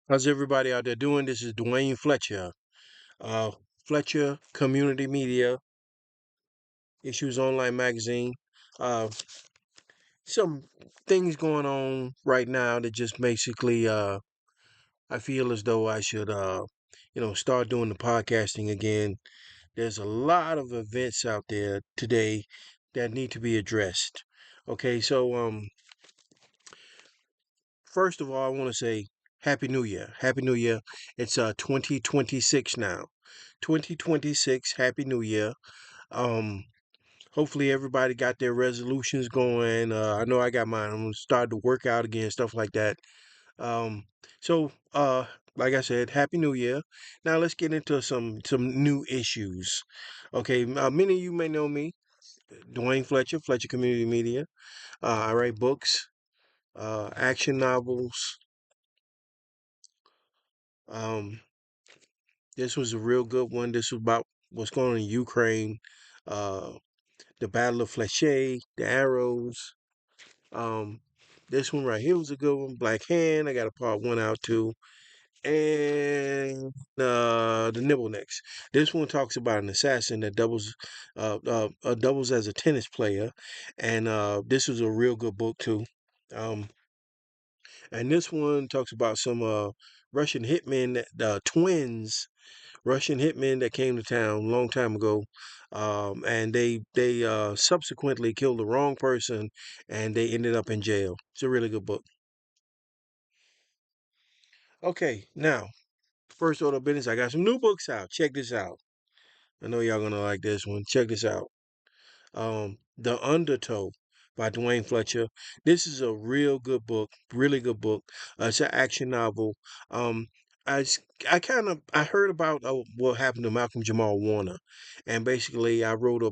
How's everybody out there doing? This is Duane Fletcher, uh, Fletcher Community Media, Issues Online Magazine. Uh, some things going on right now that just basically, I feel as though I should, start doing the podcasting again. There's a lot of events out there today that need to be addressed. Okay, so first of all, I want to say Happy New Year. Happy New Year. It's 2026 now. 2026, Happy New Year. Um, Hopefully everybody got their resolutions going. I know I got mine. I'm gonna start to work out again, stuff like that. Um, so like I said, Happy New Year. Now let's get into some new issues. Okay, many of you may know me, Duane Fletcher, Fletcher Community Media. I write books, action novels. Um, this was a real good one. This was about what's going on in Ukraine. Uh, the Battle of Flechet, the arrows. Um, this one right here was a good one. Black Hand. I got a part one out too. And the Nibble Necks. This one talks about an assassin that doubles as a tennis player, and this was a real good book too. Um, and this one talks about some Russian hitmen, twins Russian hitmen that came to town a long time ago, and they subsequently killed the wrong person, and they ended up in jail. It's a really good book. Okay, now first order of business, I got some new books out. Check this out. I know y'all gonna like this one. Check this out. The Undertow by Duane Fletcher. This is a real good book, really good book. It's an action novel. Um, I s- I kind of I heard about what happened to Malcolm Jamal Warner, and basically I wrote a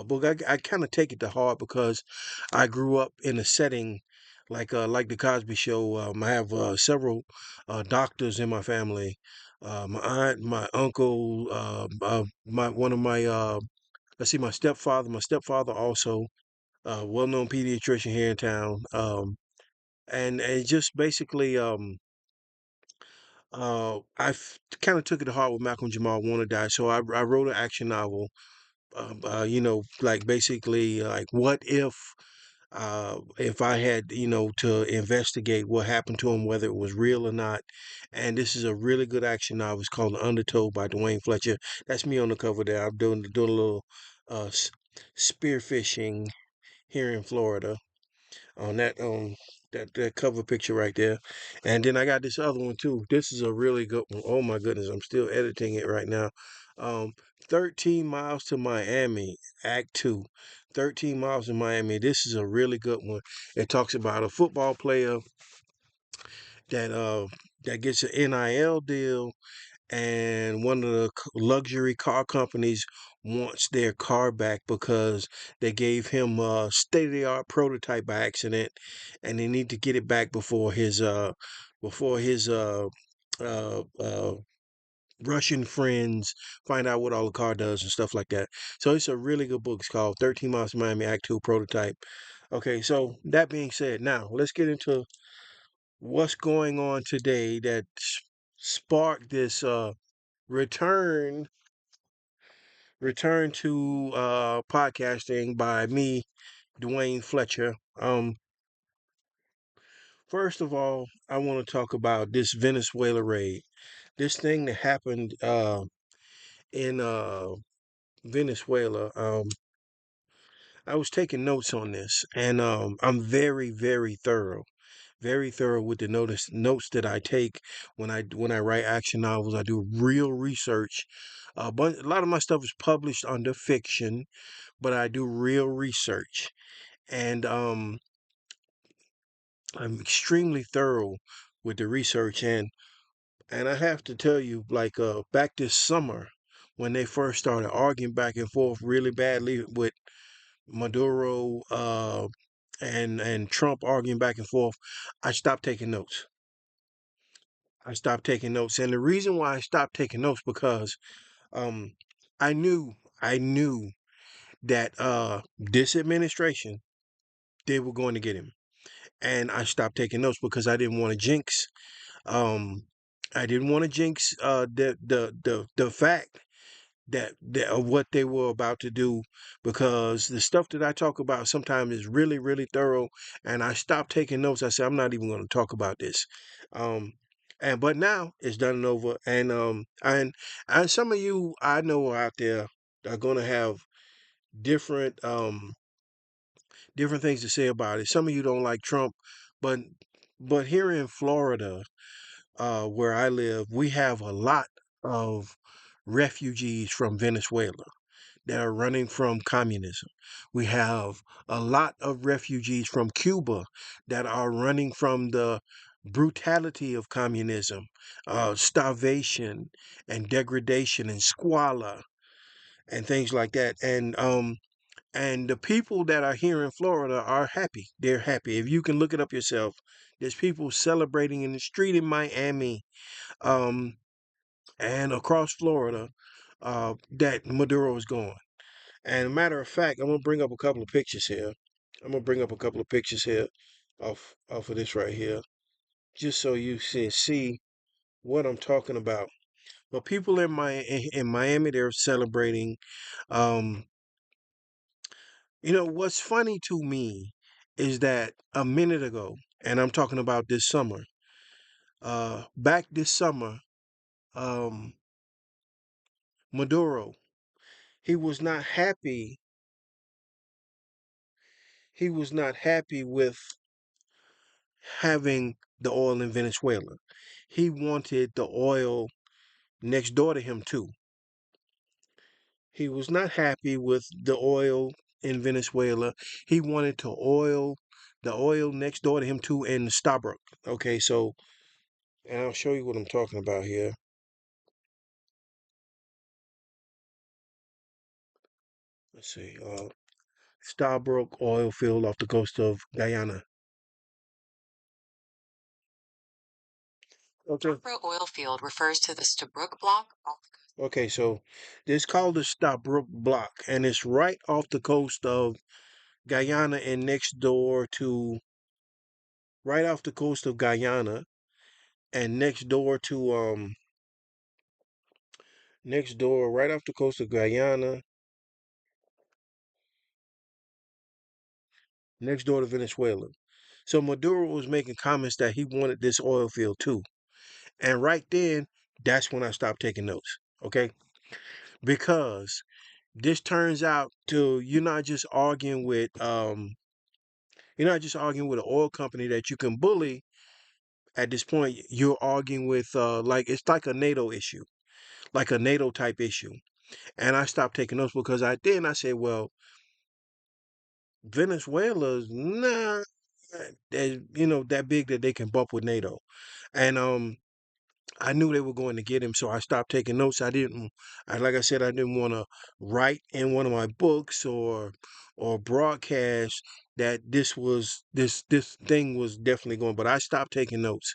book. I kind of take it to heart because I grew up in a setting like the Cosby Show. I have several doctors in my family. My aunt, my uncle, my one of my let's see, my stepfather also, well-known pediatrician here in town. And it just basically, I kind of took it to heart when Malcolm Jamal Warner died. So I wrote an action novel, like basically like what if I had, to investigate what happened to him, whether it was real or not. And this is a really good action novel. It's called The Undertow by Duane Fletcher. That's me on the cover there. I'm doing a little spearfishing here in Florida on that cover picture right there. And then I got this other one too. This is a really good one. Oh my goodness, I'm still editing it right now. Um 13 Miles to Miami, Act 2. 13 Miles to Miami. This is a really good one. It talks about a football player that that gets an NIL deal, and one of the luxury car companies wants their car back because they gave him a state-of-the-art prototype by accident, and they need to get it back before his uh, uh, Russian friends find out what all the car does and stuff like that. So it's a really good book. It's called 13 Miles to Miami Act 2 Prototype. Okay, so that being said, now let's get into what's going on today that sparked this return return to podcasting by me, Duane Fletcher. First of all, I want to talk about this Venezuela raid. This thing that happened in Venezuela. I was taking notes on this, and I'm very, very thorough with the notes that I take when I write action novels. I do real research. But a lot of my stuff is published under fiction, but I do real research, and I'm extremely thorough with the research. And I have to tell you, like back this summer when they first started arguing back and forth really badly with Maduro and Trump arguing back and forth, I stopped taking notes. I stopped taking notes, and the reason why I stopped taking notes because um I knew that this administration, they were going to get him, and I stopped taking notes because I didn't want to jinx Um, I didn't want to jinx the fact that of what they were about to do, because the stuff that I talk about sometimes is really really thorough, and I stopped taking notes. I said I'm not even going to talk about this. Um, and but now it's done and over, and some of you I know out there are going to have different different things to say about it. Some of you don't like Trump, but here in Florida, where I live, we have a lot of refugees from Venezuela that are running from communism. We have a lot of refugees from Cuba that are running from the brutality of communism, starvation and degradation and squalor and things like that. And the people that are here in Florida are happy. They're happy. If you can look it up yourself, there's people celebrating in the street in Miami, um, and across Florida, that Maduro is gone. And a matter of fact, I'm gonna bring up a couple of pictures here. I'm gonna bring up a couple of pictures here off of this right here, just so you see what I'm talking about. But people in Miami, they're celebrating. Um, what's funny to me is that a minute ago, and I'm talking about this summer. Back this summer, um, Maduro, he was not happy. He was not happy with having the oil in Venezuela. He wanted the oil next door to him too. He was not happy with the oil in Venezuela. He wanted the oil next door to him too in Starbucks. Okay, so and I'll show you what I'm talking about here. Let's see, Starbucks oil field off the coast of Guyana. Okay. Starbucks oil field refers to the Stabroek block. Okay, so this called the Stabroek block, and it's right off the coast of Guyana and right off the coast of Guyana and next door right off the coast of Guyana, next door to Venezuela. So Maduro was making comments that he wanted this oil field too. And right then, that's when I stopped taking notes. Okay? Because this turns out to you're not just arguing with an oil company that you can bully. At this point, you're arguing with like it's like a NATO issue, like a NATO type issue. And I stopped taking notes because I said, well, Venezuela's not that big that they can bump with NATO. And I knew they were going to get him, so I stopped taking notes. Like I said, I didn't want to write in one of my books or broadcast that this thing was definitely going. But I stopped taking notes,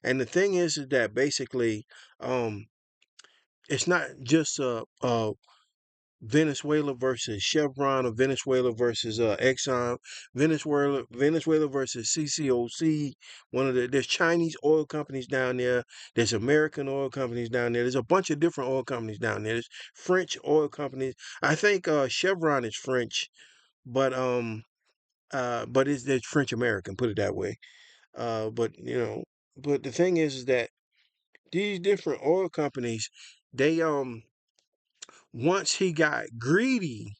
and the thing is that basically, um, it's not just Venezuela versus Chevron or Venezuela versus Exxon, Venezuela versus CCOC. There's Chinese oil companies down there. There's American oil companies down there. There's a bunch of different oil companies down there. There's French oil companies. I think Chevron is French, but it's French American. Put it that way. But the thing is that these different oil companies, they once he got greedy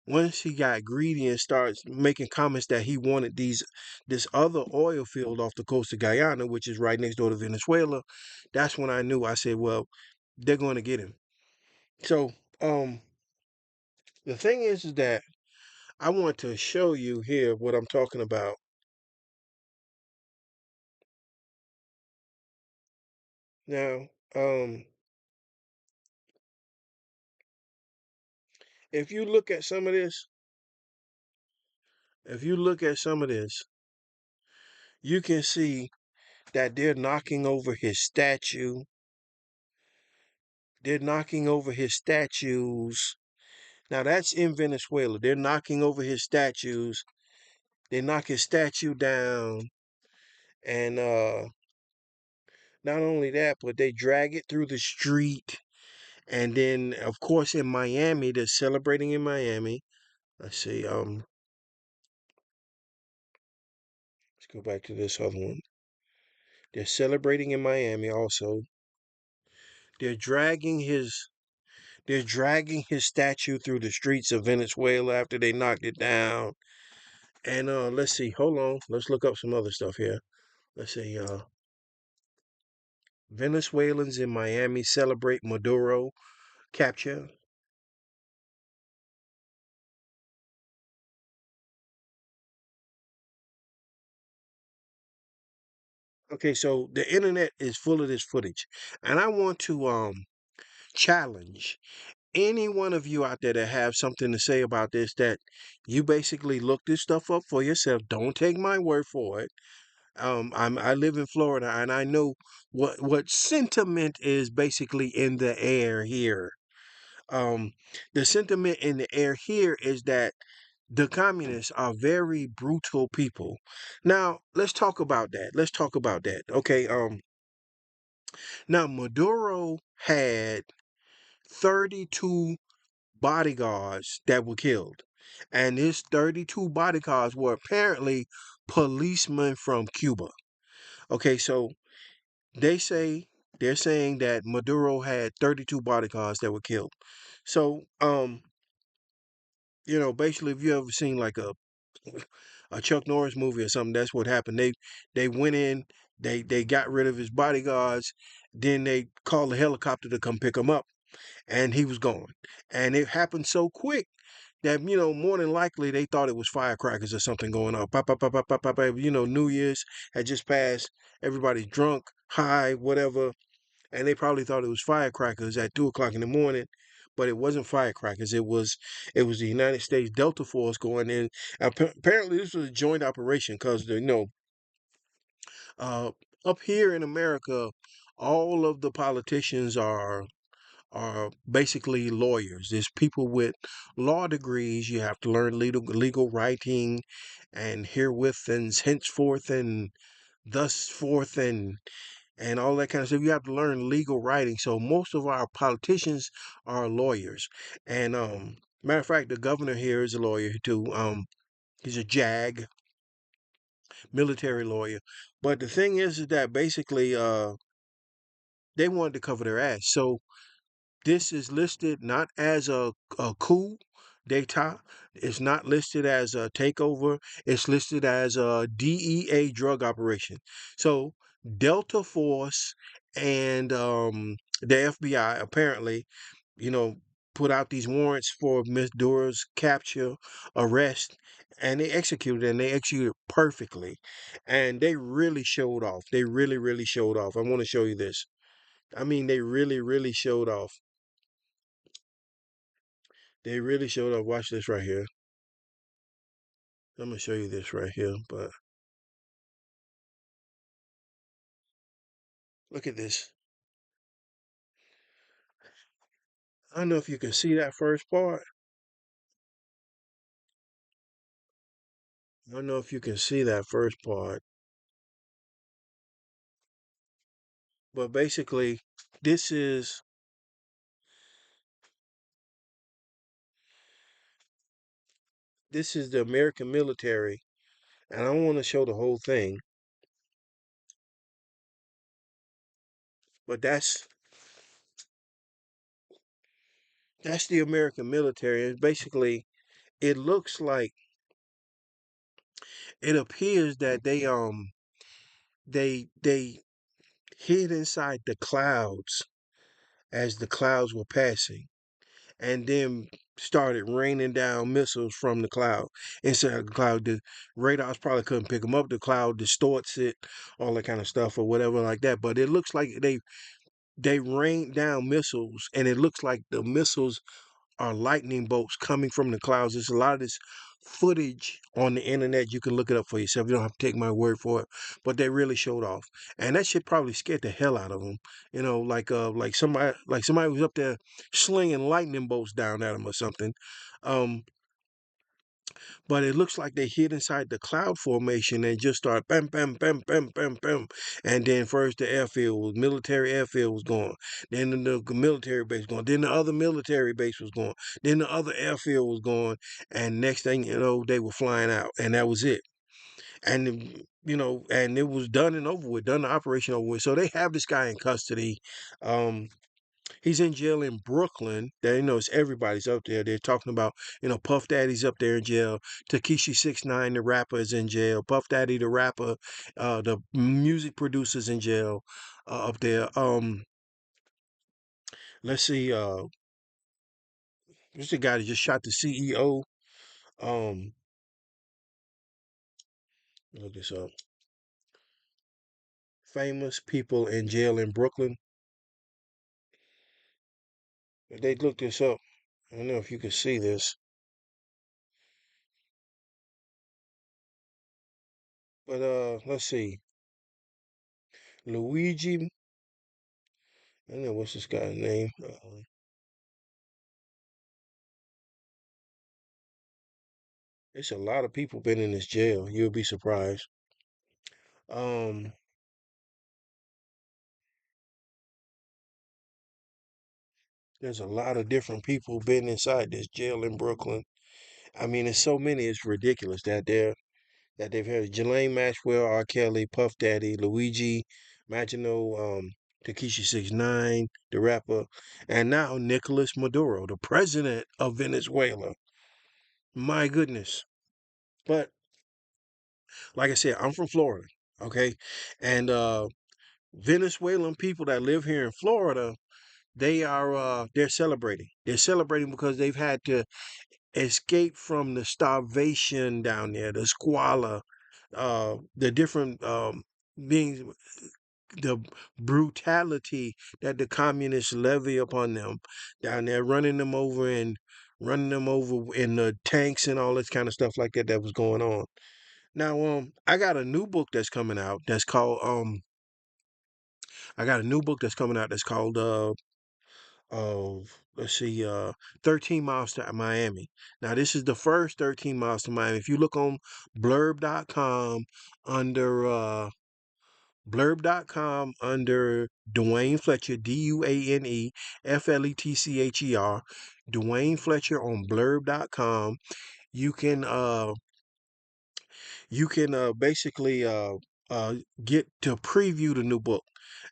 once he got greedy and starts making comments that he wanted this other oil field off the coast of Guyana, which is right next door to Venezuela, that's when I knew. I said, well, they're going to get him. So the thing is that I want to show you here what I'm talking about. Now, if you look at some of this, if you look at some of this, you can see that they're knocking over his statue. They're knocking over his statues. Now that's in Venezuela. They're knocking over his statues. They knock his statue down, and Not only that, but they drag it through the street. And then, of course, in Miami, they're celebrating in Miami. Let's see. Let's go back to this other one. They're celebrating in Miami also. They're dragging his they're dragging his statue through the streets of Venezuela after they knocked it down. And let's see. Hold on. Let's look up some other stuff here. Let's see. Venezuelans in Miami celebrate Maduro capture. Okay, so the internet is full of this footage, and I want to challenge any one of you out there that have something to say about this, that you basically look this stuff up for yourself. Don't take my word for it. I live in Florida, and I know what sentiment is basically in the air here. Um, the sentiment in the air here is that the communists are very brutal people. Now, let's talk about that. Let's talk about that. Okay. Now Maduro had 32 bodyguards that were killed. And his 32 bodyguards were apparently policemen from Cuba. Okay, so they say they're saying that Maduro had 32 bodyguards that were killed. So, basically, if you ever seen like a Chuck Norris movie or something, that's what happened. They went in, they got rid of his bodyguards, then they called the helicopter to come pick him up, and he was gone. And it happened so quick that more than likely they thought it was firecrackers or something going on. Pop, pop, pop, pop, pop, pop, pop. New Year's had just passed. Everybody's drunk, high, whatever, and they probably thought it was firecrackers at 2 o'clock in the morning. But it wasn't firecrackers. It was the United States Delta Force going in. Apparently, this was a joint operation because uh, up here in America, all of the politicians are basically lawyers. There's people with law degrees. You have to learn legal writing, and herewith and henceforth and thus forth and all that kind of stuff. You have to learn legal writing. So most of our politicians are lawyers. And matter of fact, the governor here is a lawyer too. He's a JAG, military lawyer. But the thing is that basically they wanted to cover their ass. So this is listed not as a coup d'etat. It's not listed as a takeover. It's listed as a DEA drug operation. So Delta Force and the FBI apparently, you know, put out these warrants for Miss Dora's capture, arrest, and they executed perfectly. And they really showed off. They really, really showed off. I want to show you this. I mean, they really, really showed off. They really showed up. Watch this right here. I'm gonna show you this right here, but look at this. I don't know if you can see that first part. I don't know if you can see that first part, but basically, this is this is the American military, and I don't want to show the whole thing, but that's the American military. And basically, it looks like it appears that they hid inside the clouds as the clouds were passing, and then started raining down missiles from the cloud. Inside the cloud, the radars probably couldn't pick them up. The cloud distorts it, all that kind of stuff, or whatever like that. But it looks like they rained down missiles, and it looks like the missiles are lightning bolts coming from the clouds. There's a lot of this footage on the internet. You can look it up for yourself. You don't have to take my word for it. But they really showed off, and that shit probably scared the hell out of them. Like somebody was up there slinging lightning bolts down at them or something. Um, but it looks like they hid inside the cloud formation and just start bam, bam, bam, bam, bam, bam. And then first the military airfield was gone. Then the military base was gone. Then the other military base was gone. Then the other airfield was gone. And next thing you know, they were flying out, and that was it. And and it was done and over with, done the operation over with. So they have this guy in custody. Um, He's in jail in Brooklyn. There, it's everybody's up there. They're talking about, Puff Daddy's up there in jail. Takeshi 69, the rapper, is in jail. Puff Daddy, the rapper, the music producer's in jail up there. Let's see. This is the guy that just shot the CEO. Um, Look this up. Famous people in jail in Brooklyn. They looked this up. I don't know if you can see this, but let's see. Luigi. I don't know what's this guy's name. It's a lot of people been in this jail. You'll be surprised. Um, there's a lot of different people been inside this jail in Brooklyn. I mean, it's so many, it's ridiculous that they've had Jelaine Maxwell, R. Kelly, Puff Daddy, Luigi, Magino, Takeshi 69, the rapper, and now Nicolas Maduro, the president of Venezuela. My goodness. But like I said, I'm from Florida, okay? And Venezuelan people that live here in Florida, they're celebrating. They're celebrating because they've had to escape from the starvation down there, the squalor, the different beings, the brutality that the communists levy upon them down there, running them over in the tanks and all this kind of stuff like that was going on. Now, I got a new book that's coming out that's called I got a new book that's coming out that's called of let's see 13 miles to Miami. Now this is the first 13 miles to Miami. If you look on blurb.com under Duane Fletcher, DuaneFletcher, Duane Fletcher on blurb.com, you can basically uh, get to preview the new book.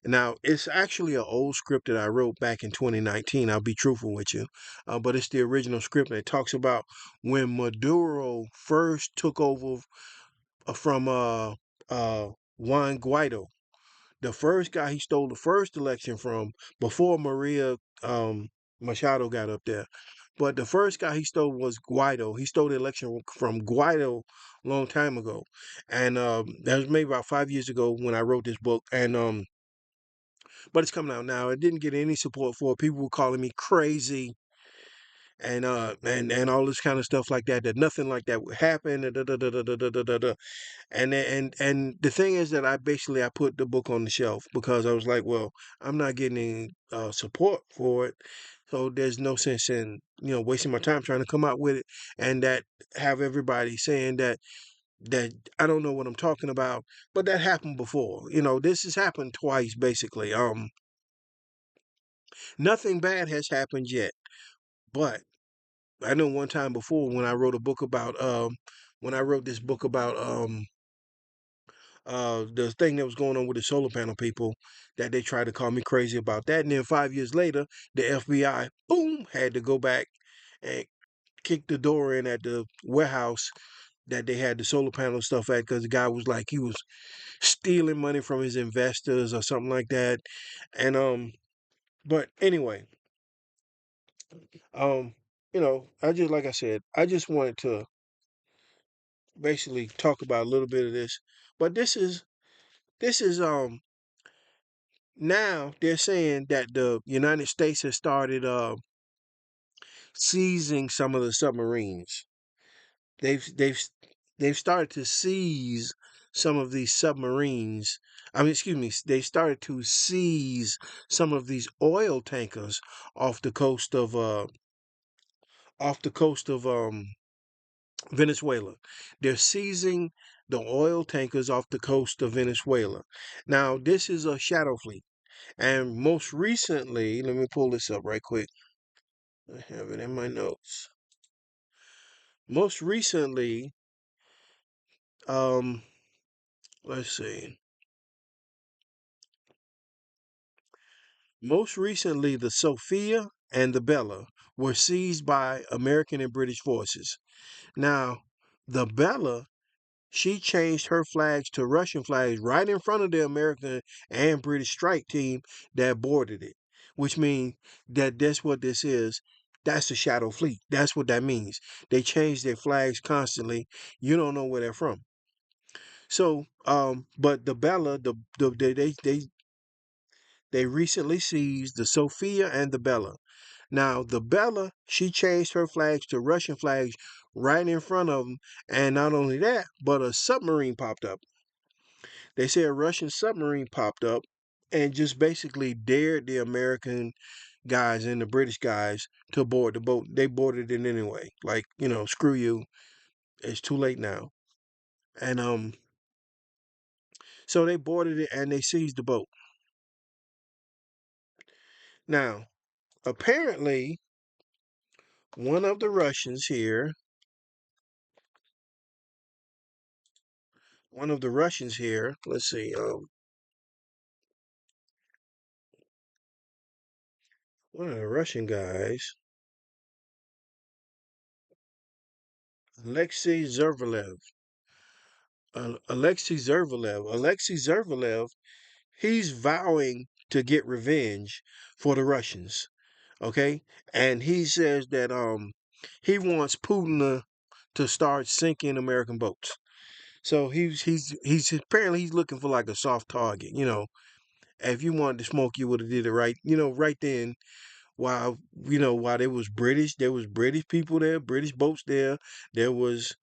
Now, it's actually an old script that I wrote back in 2019. I'll be truthful with you. But it's the original script, and it talks about when Maduro first took over from Juan Guaido, the first guy he stole the first election from before Maria Machado got up there. But the first guy he stole was Guaido. He stole the election from Guaido a long time ago, and that was maybe about 5 years ago when I wrote this book. And but it's coming out now. It didn't get any support for it. People were calling me crazy and all this kind of stuff like that. That nothing like that would happen. And the thing is that I put the book on the shelf because I was like, well, I'm not getting any support for it, so there's no sense in wasting my time trying to come out with it and that have everybody saying that I don't know what I'm talking about. But that happened before. This has happened twice basically. Nothing bad has happened yet, but I know one time before when I wrote a book about when I wrote this book about the thing that was going on with the solar panel people, that they tried to call me crazy about that. And then 5 years later, the FBI, boom, had to go back and kick the door in at the warehouse that they had the solar panel stuff at because the guy was like he was stealing money from his investors or something like that. And but anyway, um, I just like I said, I just wanted to basically talk about a little bit of this. But this is now they're saying that the United States has started seizing some of the submarines. They've they've they've started to seize some of these submarines. I mean, excuse me, they started to seize some of these oil tankers off the coast of off the coast of Venezuela. They're seizing the oil tankers off the coast of Venezuela. Now, this is a shadow fleet. And most recently, let me pull this up right quick. I have it in my notes. Most recently, um, let's see. Most recently, the Sophia and the Bella were seized by American and British forces. Now, the Bella, she changed her flags to Russian flags right in front of the American and British strike team that boarded it, which means that that's what this is. That's the shadow fleet. That's what that means. They change their flags constantly. You don't know where they're from. So, but the Bella, they recently seized the Sophia and the Bella. Now, the Bella, she changed her flags to Russian flags right in front of them. And not only that, but a submarine popped up. They say a Russian submarine popped up and just basically dared the American guys and the British guys to board the boat. They boarded it anyway. Like, screw you. It's too late now. And so they boarded it and they seized the boat. Now, apparently, one of the Russians here, let's see, one of the Russian guys, Alexei Zervalev. Alexei Zervalev, he's vowing to get revenge for the Russians. Okay, and he says that he wants Putin to start sinking American boats. So he's apparently he's looking for like a soft target. If you wanted to smoke, you would have did it right. Right then. While there was British people there, British boats there. There was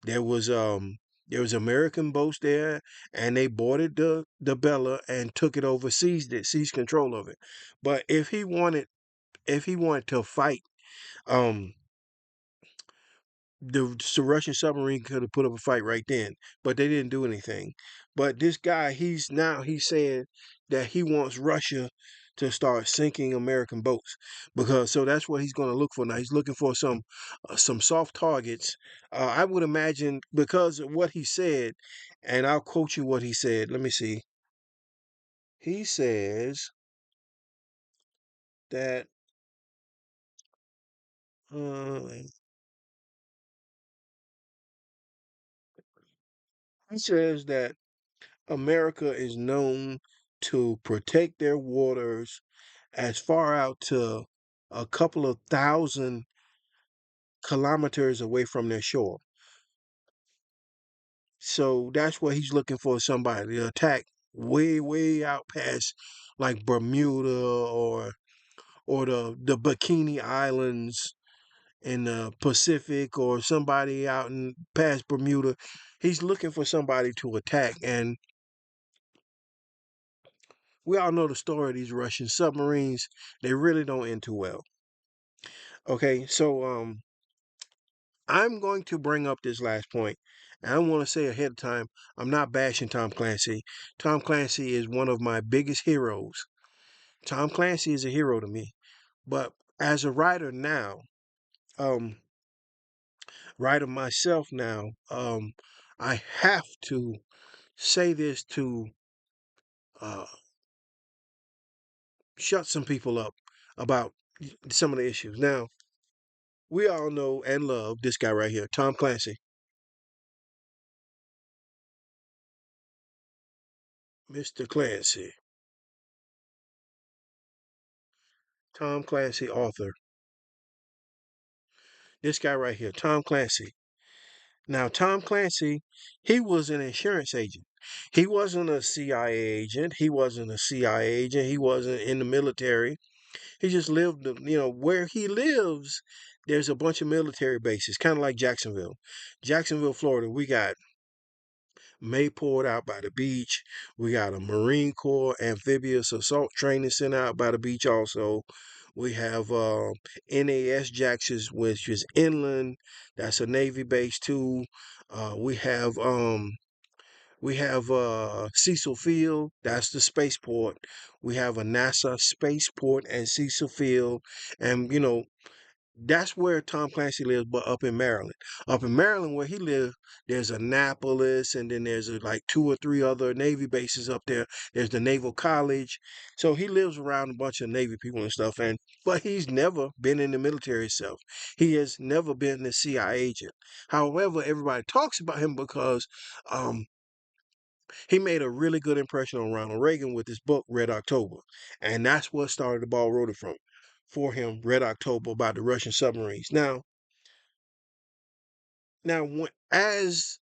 there was um there was American boats there, and they boarded the Bella and took it over, seized control of it. But if he wanted to fight, um the Russian submarine could have put up a fight right then, but they didn't do anything. But this guy, he's saying that he wants Russia to start sinking American boats, because so that's what he's going to look for now. He's looking for some soft targets. I would imagine because of what he said, and I'll quote you what he said. Let me see. He says that uh, he says that America is known to protect their waters as far out to a couple of thousand kilometers away from their shore. So that's what he's looking for, somebody to attack way, way out past like Bermuda or the Bikini Islands in the Pacific, or somebody out in past Bermuda. He's looking for somebody to attack, and we all know the story of these Russian submarines. They really don't end too well. Okay, so I'm going to bring up this last point, and I want to say ahead of time, I'm not bashing Tom Clancy. Tom Clancy is one of my biggest heroes. Tom Clancy is a hero to me. But as a writer now, um, writer myself now, I have to say this to uh, shut some people up about some of the issues. Now, we all know and love this guy right here, Tom Clancy. Mr. Clancy. Tom Clancy, author. This guy right here, Tom Clancy. Now, Tom Clancy, he was an insurance agent. He wasn't a CIA agent. He wasn't a CIA agent. He wasn't in the military. He just lived, where he lives, there's a bunch of military bases, kind of like Jacksonville. Jacksonville, Florida, we got Mayport out by the beach. We got a Marine Corps amphibious assault training center out by the beach also. We have NAS Jax's, which is inland. That's a Navy base too. We have Cecil Field. That's the spaceport. We have a NASA spaceport and Cecil Field, and that's where Tom Clancy lives, but up in Maryland. Up in Maryland, where he lives, there's Annapolis, and then there's like two or three other Navy bases up there. There's the Naval College, so he lives around a bunch of Navy people and stuff. And but he's never been in the military itself. He has never been a CIA agent. However, everybody talks about him because um, he made a really good impression on Ronald Reagan with his book Red October, and that's what started the ball rolling from for him. Red October about the Russian submarines. As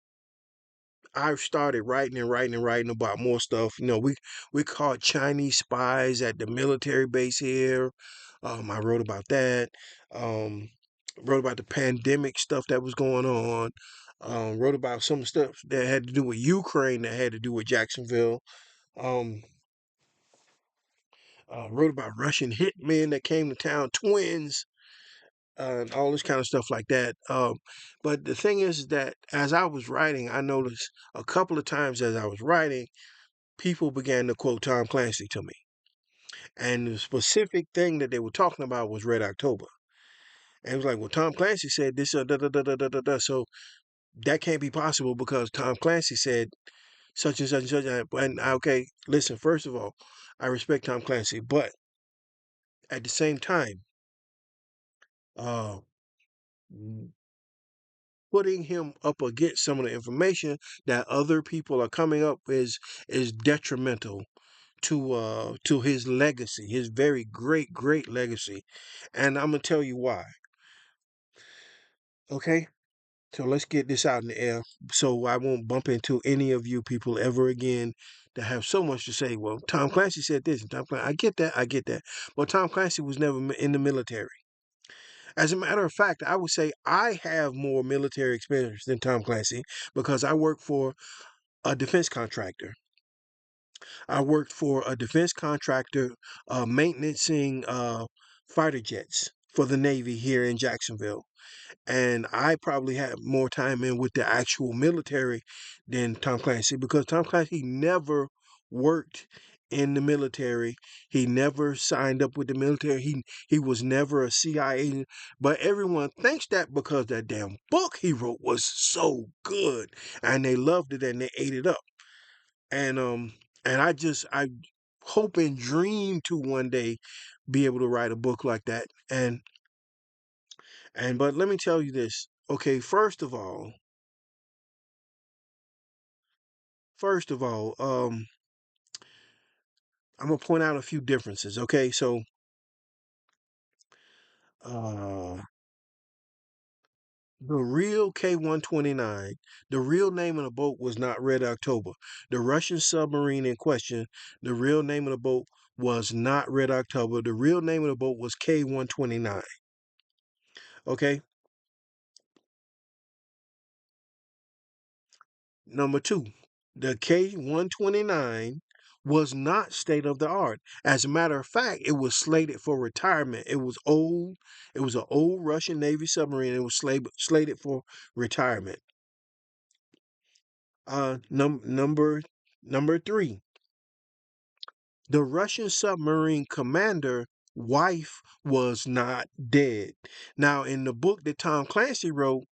I started writing and writing and writing about more stuff, we caught Chinese spies at the military base here. I wrote about that. Um, wrote about the pandemic stuff that was going on. Wrote about some stuff that had to do with Ukraine, that had to do with Jacksonville. Um, wrote about Russian hitmen that came to town, twins, and all this kind of stuff like that. But the thing is that as I was writing, I noticed a couple of times as I was writing, people began to quote Tom Clancy to me. And the specific thing that they were talking about was Red October. And it was like, well, Tom Clancy said this, da da da da da da da. So that can't be possible because Tom Clancy said such and such and such. And okay, listen, first of all, I respect Tom Clancy, but at the same time, uh, putting him up against some of the information that other people are coming up is detrimental to his legacy, his very great legacy. And I'm gonna tell you why. Okay? So let's get this out in the air so I won't bump into any of you people ever again that have so much to say. Well, Tom Clancy said this, and Tom Clancy, I get that. But Tom Clancy was never in the military. As a matter of fact, I would say I have more military experience than Tom Clancy because I work for a defense contractor. I worked for a defense contractor maintaining fighter jets for the Navy here in Jacksonville. And I probably had more time in with the actual military than Tom Clancy because Tom Clancy never worked in the military. He never signed up with the military. He was never a CIA agent. But everyone thinks that because that damn book he wrote was so good and they loved it and they ate it up. And I hope and dream to one day be able to write a book like that. And but let me tell you this. Okay, first of all, I'm gonna point out a few differences. Okay, so uh the real K-129, the real name of the boat was not Red October. The Russian submarine in question, the real name of the boat was not Red October. The real name of the boat was K-129. Okay? Number two, the K-129 was not state of the art. As a matter of fact, it was slated for retirement. It was old. It was an old Russian Navy submarine. It was slated for retirement. Number three, the Russian submarine commander wife was not dead. Now, in the book that Tom Clancy wrote,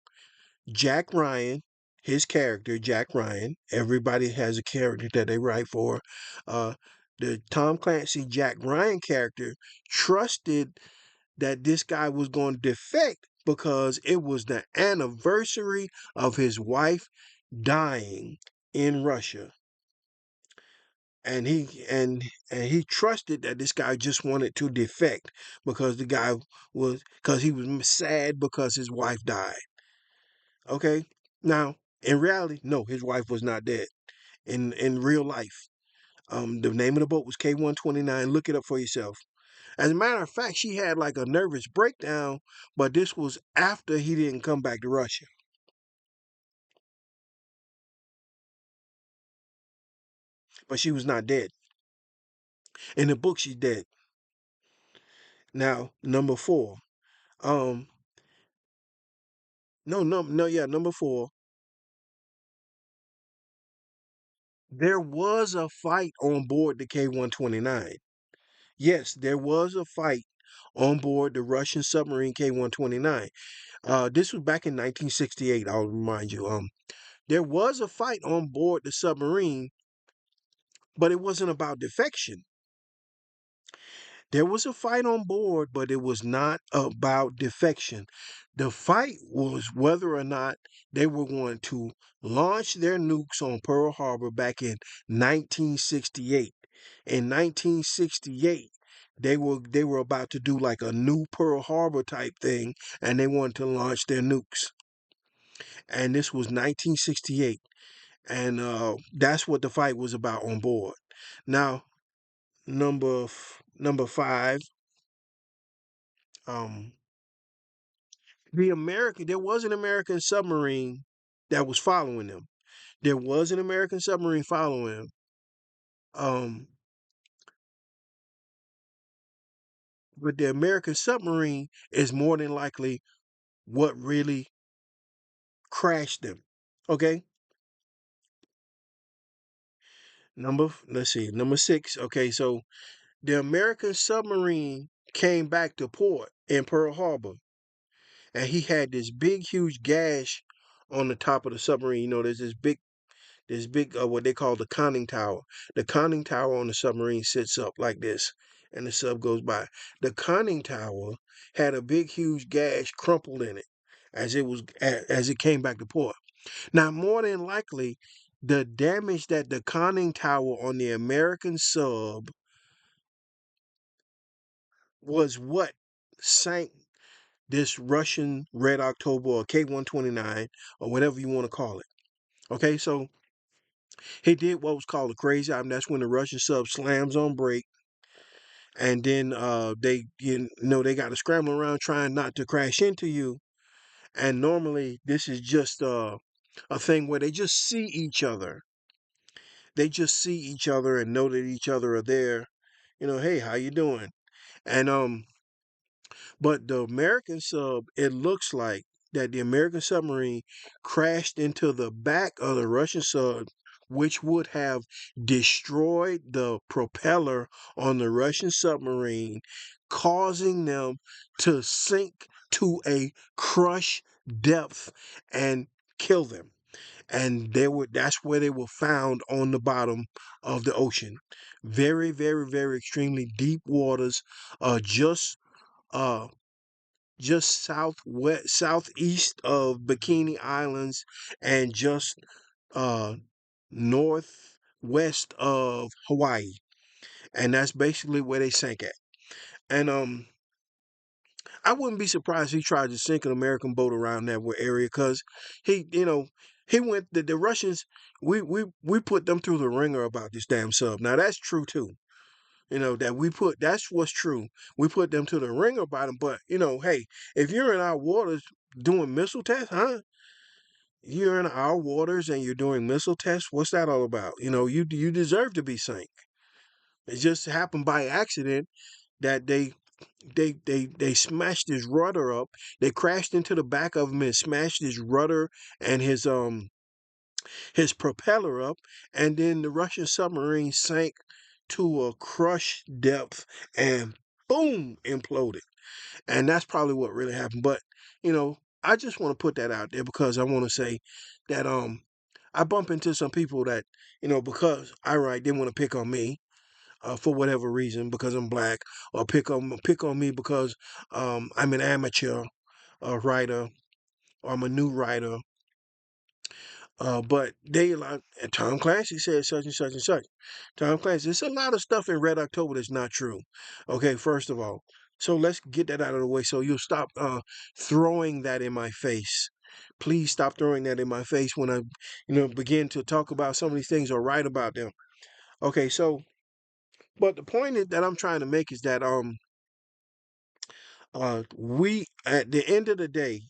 Jack Ryan, his character, Jack Ryan, everybody has a character that they write for. Uh, the Tom Clancy Jack Ryan character trusted that this guy was going to defect because it was the anniversary of his wife dying in Russia. And he trusted that this guy just wanted to defect because he was sad because his wife died. Okay. Now, in reality, no, his wife was not dead. In real life, the name of the boat was K-129. Look it up for yourself. As a matter of fact, she had like a nervous breakdown, but this was after he didn't come back to Russia. But she was not dead. In the book, she's dead. Now, number four. Um, yeah, number four. There was a fight on board the K-129. Yes, there was a fight on board the Russian submarine K-129. This was back in 1968. I'll remind you. There was a fight on board the submarine, but it wasn't about defection. There was a fight on board, but it was not about defection. The fight was whether or not they were going to launch their nukes on Pearl Harbor back in 1968. In 1968, they were about to do like a new Pearl Harbor type thing, and they wanted to launch their nukes. And this was 1968, and that's what the fight was about on board. Now, number five. Um, there was an American submarine that was following them. There was an American submarine following them. Um, but the American submarine is more than likely what really crashed them. Okay, let's see, number six. Okay, so the American submarine came back to port in Pearl Harbor, and he had this big, huge gash on the top of the submarine. There's this big what they call the conning tower. The conning tower on the submarine sits up like this, and the sub goes by. The conning tower had a big, huge gash crumpled in it as it came back to port. Now, more than likely, the damage that the conning tower on the American sub was what sank this Russian Red October or K-129 or whatever you want to call it. Okay, so he did what was called a crazy item. That's when the Russian sub slams on brake, and then they got to scramble around trying not to crash into you. And normally this is just a thing where they just see each other. They just see each other and know that each other are there. Hey, how you doing? And but the American sub, it looks like that the American submarine crashed into the back of the Russian sub, which would have destroyed the propeller on the Russian submarine, causing them to sink to a crush depth and kill them. And that's where they were found, on the bottom of the ocean. Very, very, very extremely deep waters, just uh southeast of Bikini Islands, and just uh northwest of Hawaii. And that's basically where they sank at. And I wouldn't be surprised if he tried to sink an American boat around that area, because he went the Russians. We put them through the ringer about this damn sub. Now that's true too. That's what's true. We put them to the ringer about them. But hey, if you're in our waters doing missile tests, huh? You're in our waters and you're doing missile tests. What's that all about? You deserve to be sank. It just happened by accident that they smashed his rudder up. They crashed into the back of him and smashed his rudder and his propeller up, and then the Russian submarine sank to a crush depth and boom, imploded. And that's probably what really happened. But I just want to put that out there because I want to say that I bump into some people that because they want to pick on me for whatever reason, because I'm black, or pick on me because I'm an amateur writer, or I'm a new writer. But they like, and Tom Clancy said such and such and such. Tom Clancy, there's a lot of stuff in Red October that's not true. Okay, first of all. So let's get that out of the way so you'll stop throwing that in my face. Please stop throwing that in my face when I, begin to talk about some of these things or write about them. Okay, so, but the point that I'm trying to make is that we, at the end of the day,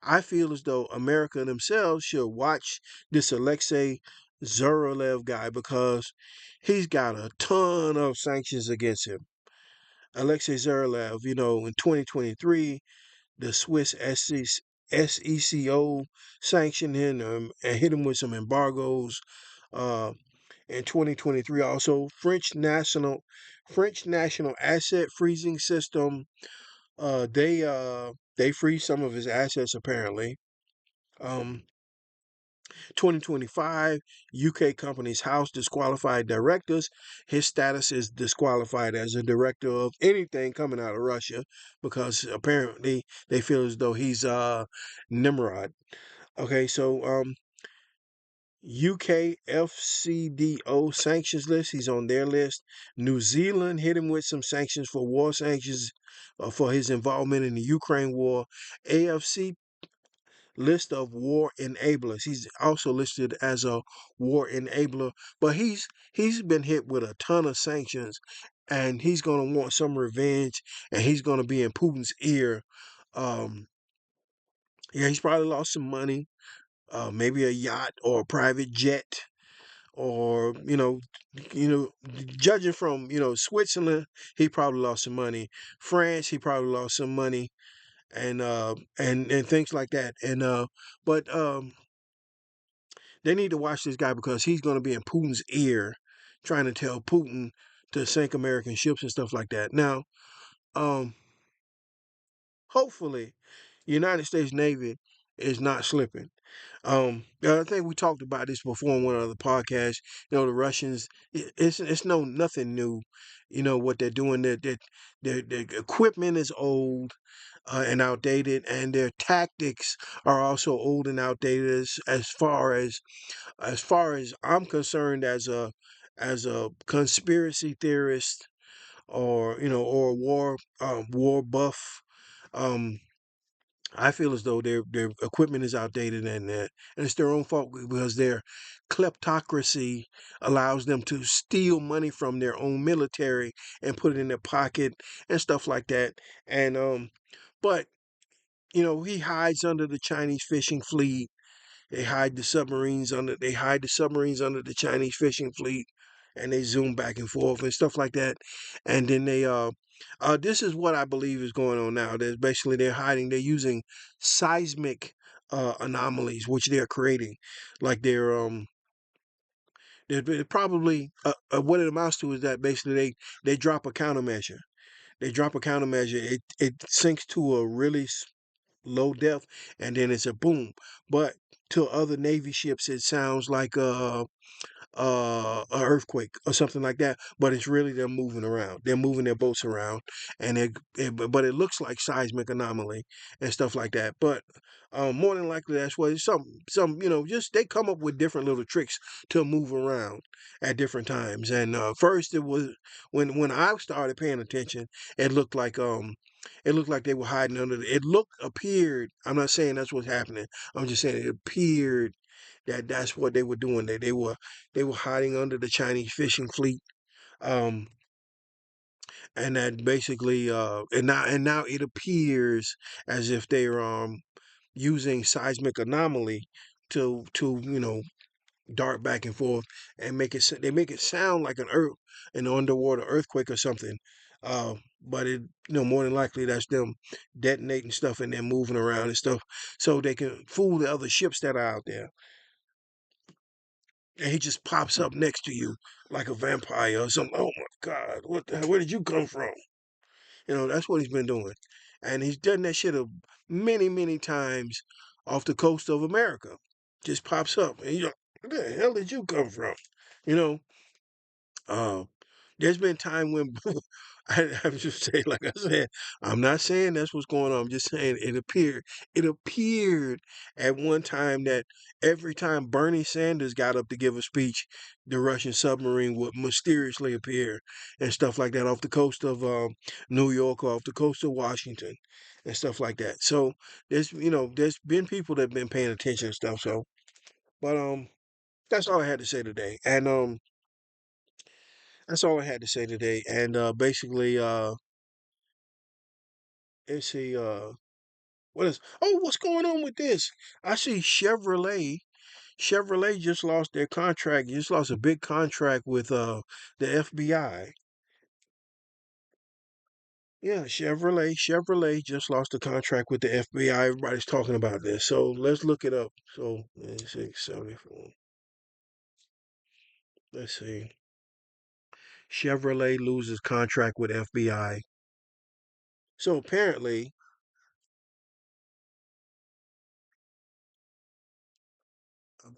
I feel as though America themselves should watch this Alexei Zorolev guy, because he's got a ton of sanctions against him. Alexei Zerlev, in 2023, the Swiss SECO sanctioned him and hit him with some embargoes. Uh, in 2023, also French national asset freezing system. They freeze some of his assets apparently. Um, 2025, UK company's House disqualified directors. His status is disqualified as a director of anything coming out of Russia because apparently they feel as though he's Nimrod. Okay, so UK FCDO sanctions list. He's on their list. New Zealand hit him with some sanctions for war sanctions for his involvement in the Ukraine war. AFC list of war enablers. He's also listed as a war enabler, but he's been hit with a ton of sanctions, and he's going to want some revenge, and he's going to be in Putin's ear. Um, yeah, he's probably lost some money, maybe a yacht or a private jet, or judging from Switzerland, he probably lost some money. France, he probably lost some money, and things like that. But they need to watch this guy because he's going to be in Putin's ear, trying to tell Putin to sink American ships and stuff like that. Now, um, hopefully, United States Navy is not slipping. I think we talked about this before in one of the podcasts. The Russians, it's nothing new. What they're doing. Their equipment is old and outdated, and their tactics are also old and outdated. As far as I'm concerned, as a conspiracy theorist, or war buff. Um, I feel as though their equipment is outdated, and it's their own fault because their kleptocracy allows them to steal money from their own military and put it in their pocket and stuff like that. And but he hides under the Chinese fishing fleet. They hide the submarines under the Chinese fishing fleet, and they zoom back and forth and stuff like that. And then this is what I believe is going on now. There's basically they're using seismic anomalies which they're creating. Like they're probably what it amounts to is that basically they drop a countermeasure. It sinks to a really low depth, and then it's a boom. But to other Navy ships, it sounds like a earthquake or something like that. But it's really them moving around. They're moving their boats around, and but it looks like seismic anomaly and stuff like that. But more than likely, that's what it's some just they come up with different little tricks to move around at different times. And first, it was when I started paying attention, it looked like they were hiding under it appeared. I'm not saying that's what's happening. I'm just saying it appeared that's what they were doing. They were hiding under the Chinese fishing fleet. Um, and that basically and now it appears as if they're using seismic anomaly to dart back and forth and they make it sound like an underwater earthquake or something. But more than likely that's them detonating stuff and then moving around and stuff so they can fool the other ships that are out there. And he just pops up next to you like a vampire or something. Oh my God, what the hell? Where did you come from? That's what he's been doing. And he's done that shit many, many times off the coast of America. Just pops up. And you're like, where the hell did you come from? You know, uh, there's been time when I'm just saying, like I said, I'm not saying that's what's going on. I'm just saying it appeared at one time that every time Bernie Sanders got up to give a speech, the Russian submarine would mysteriously appear and stuff like that off the coast of New York or off the coast of Washington and stuff like that. So there's been people that have been paying attention and stuff. So, but that's all I had to say today. And that's all I had to say today. And basically, let's see, what's going on with this? I see Chevrolet. Chevrolet just lost their contract. Just lost a big contract with the FBI. Yeah, Chevrolet just lost a contract with the FBI. Everybody's talking about this. So let's look it up. So 674. Let's see. Chevrolet loses contract with FBI. So apparently, uh,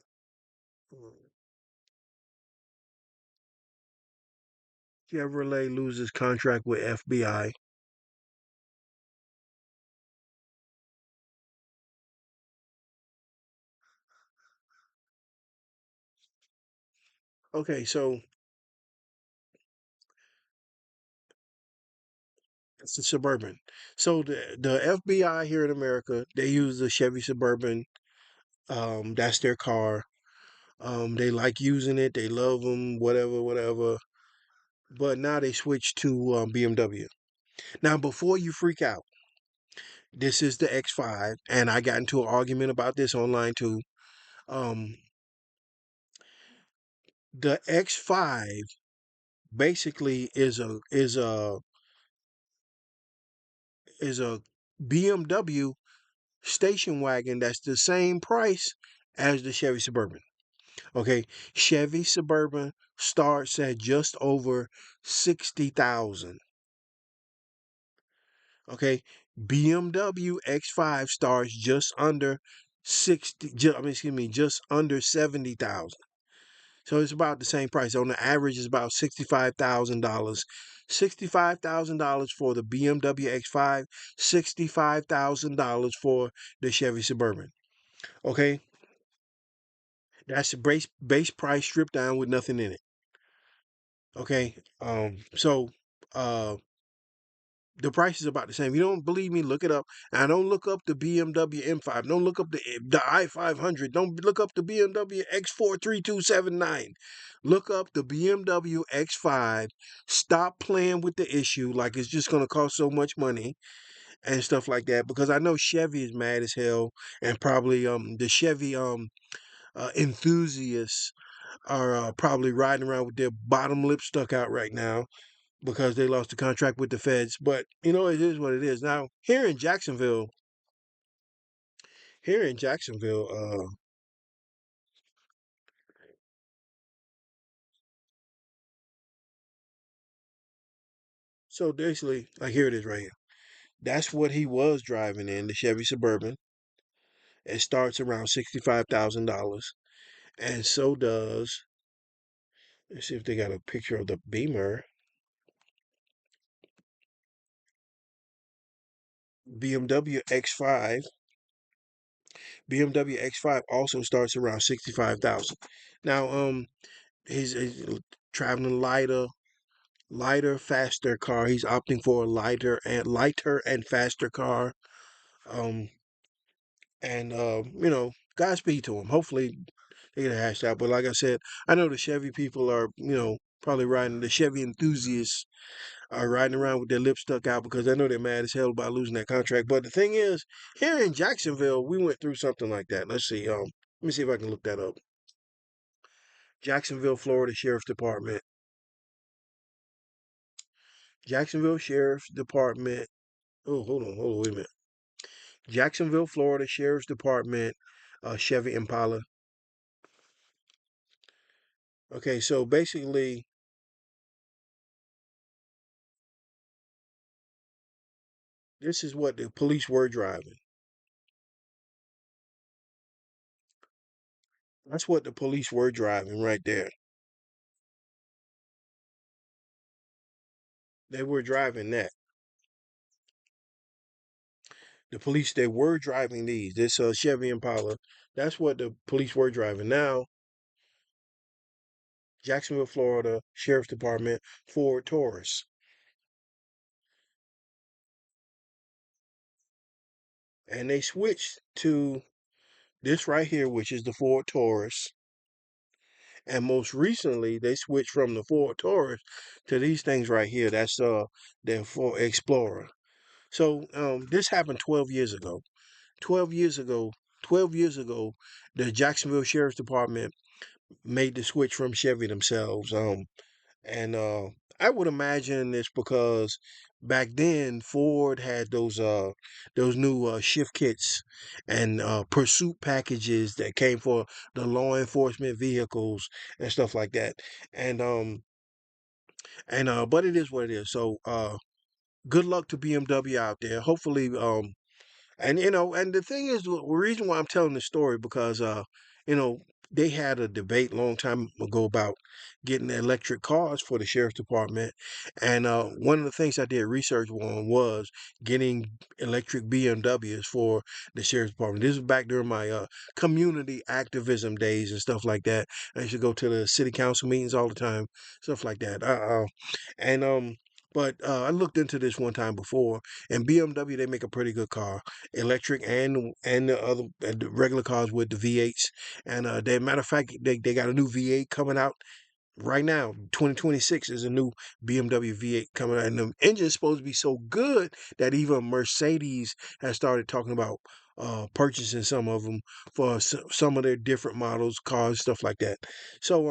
Chevrolet loses contract with FBI. Okay, so it's a Suburban. So the FBI here in America, they use the Chevy Suburban. That's their car. They like using it. They love them. Whatever, whatever. But now they switch to BMW. Now, before you freak out, this is the X5, and I got into an argument about this online too. Um, the X5 basically is a BMW station wagon that's the same price as the Chevy Suburban. Okay, Chevy Suburban starts at just over 60,000. Okay, BMW X5 starts just under 60. Excuse me, just under 70,000. So it's about the same price. On the average, it's about $65,000. $65,000 for the BMW X5, $65,000 for the Chevy Suburban. Okay, that's the base price stripped down with nothing in it. Okay, so uh, the price is about the same. You don't believe me? Look it up. And don't look up the BMW M5. Don't look up the i500. Don't look up the BMW X43279. Look up the BMW X5. Stop playing with the issue like it's just gonna cost so much money and stuff like that. Because I know Chevy is mad as hell, and probably the Chevy enthusiasts are probably riding around with their bottom lip stuck out right now because they lost the contract with the feds. But you know, it is what it is. Now here in Jacksonville, so basically, like here it is right here. That's what he was driving in the Chevy Suburban. It starts around $65,000, and so does. Let's see if they got a picture of the Beamer. BMW X5. BMW X5 also starts around 65,000. Now, he's traveling lighter, faster car. He's opting for a lighter and faster car. Um, and Godspeed to him. Hopefully they get a hash out. But like I said, I know the Chevy people are, probably riding the Chevy enthusiasts are riding around with their lips stuck out because I know they're mad as hell about losing that contract. But the thing is, here in Jacksonville, we went through something like that. Let's see. Let me see if I can look that up. Jacksonville, Florida Sheriff's Department. Jacksonville Sheriff's Department. Oh, hold on, wait a minute. Jacksonville, Florida Sheriff's Department, Chevy Impala. Okay, so basically, this is what the police were driving. That's what the police were driving right there. They were driving that. The police, they were driving these. This Chevy Impala. That's what the police were driving. Now, Jacksonville, Florida Sheriff's Department Ford Taurus, and they switched to this right here, which is the Ford Taurus. And most recently, they switched from the Ford Taurus to these things right here. That's their Ford Explorer. So this happened 12 years ago. 12 years ago, 12 years ago, the Jacksonville Sheriff's Department made the switch from Chevy themselves. And I would imagine it's because back then Ford had those new shift kits and pursuit packages that came for the law enforcement vehicles and stuff like that. And but it is what it is. So good luck to BMW out there. Hopefully and and the thing is, the reason why I'm telling this story because you know, they had a debate long time ago about getting electric cars for the sheriff's department, and one of the things I did research on was getting electric BMWs for the sheriff's department. This was back during my community activism days and stuff like that. I used to go to the city council meetings all the time, stuff like that. And but I looked into this one time before, and BMW they make a pretty good car, electric and the regular cars with the V8s. And they matter of fact, they got a new V8 coming out right now. 2026 is a new BMW V8 coming out, and the engine's supposed to be so good that even Mercedes has started talking about purchasing some of them for some of their different models, cars, stuff like that. So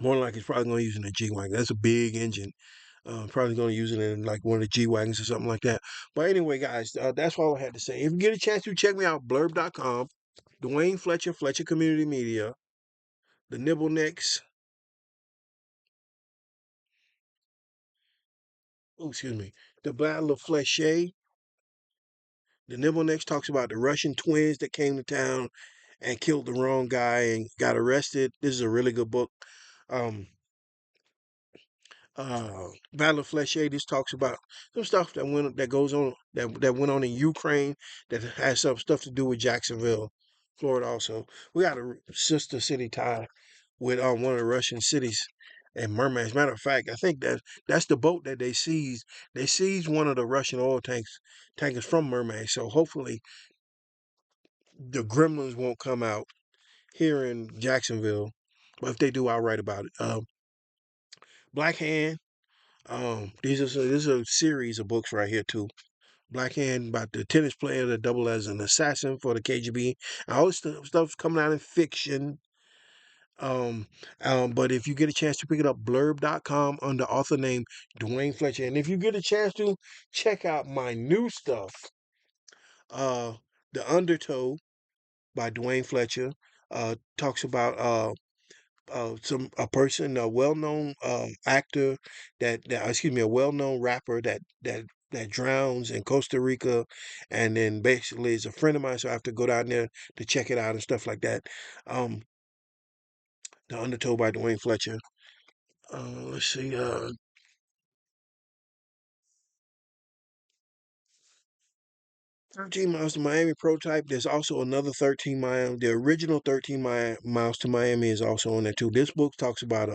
more like it's probably going to use in a G wagon. That's a big engine. Probably going to use it in like one of the G Wagons or something like that. But anyway, guys, that's all I had to say. If you get a chance to check me out, blurb.com, Duane Fletcher, Fletcher Community Media, the Nibbleniks. Oh, excuse me. The Battle of Flechet. The Nibbleniks talks about the Russian twins that came to town and killed the wrong guy and got arrested. This is a really good book. Um, Battle of Flechet. This talks about some stuff that goes on that went on in Ukraine that has some stuff to do with Jacksonville, Florida. Also, we got a sister city tie with one of the Russian cities and Murmansk. Matter of fact, I think that's the boat that they seized. They seized one of the Russian oil tankers from Murmansk. So hopefully the gremlins won't come out here in Jacksonville. But if they do, I'll write about it. Black Hand. This is a series of books right here too. Black Hand about the tennis player that doubled as an assassin for the KGB. And all this stuff's coming out in fiction. Um, but if you get a chance to pick it up, blurb.com under author name Duane Fletcher. And if you get a chance to check out my new stuff, uh, The Undertow by Duane Fletcher, talks about some a person, a well-known actor excuse me, a well-known rapper that drowns in Costa Rica, and then basically is a friend of mine, so I have to go down there to check it out and stuff like that. Um, the Undertow by Duane Fletcher. Let's see. 13 Miles to Miami prototype. There's also another 13 mile. The original 13 miles to Miami is also on there too. This book talks about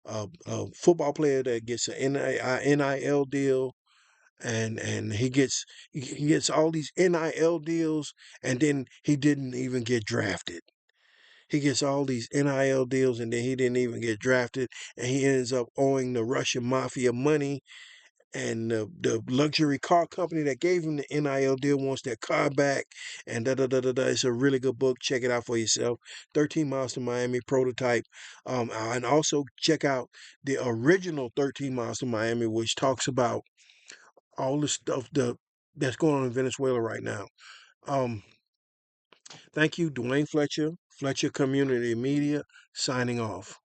a football player that gets an NIL deal, and he gets all these NIL deals, and then he didn't even get drafted. He gets all these NIL deals, and then he didn't even get drafted, and he ends up owing the Russian mafia money, and the luxury car company that gave him the NIL deal wants that car back, and da da da da da. It's a really good book. Check it out for yourself. 13 Miles to Miami prototype, and also check out the original 13 Miles to Miami, which talks about all the stuff that's going on in Venezuela right now. Um, thank you, Duane Fletcher, Fletcher Community Media, signing off.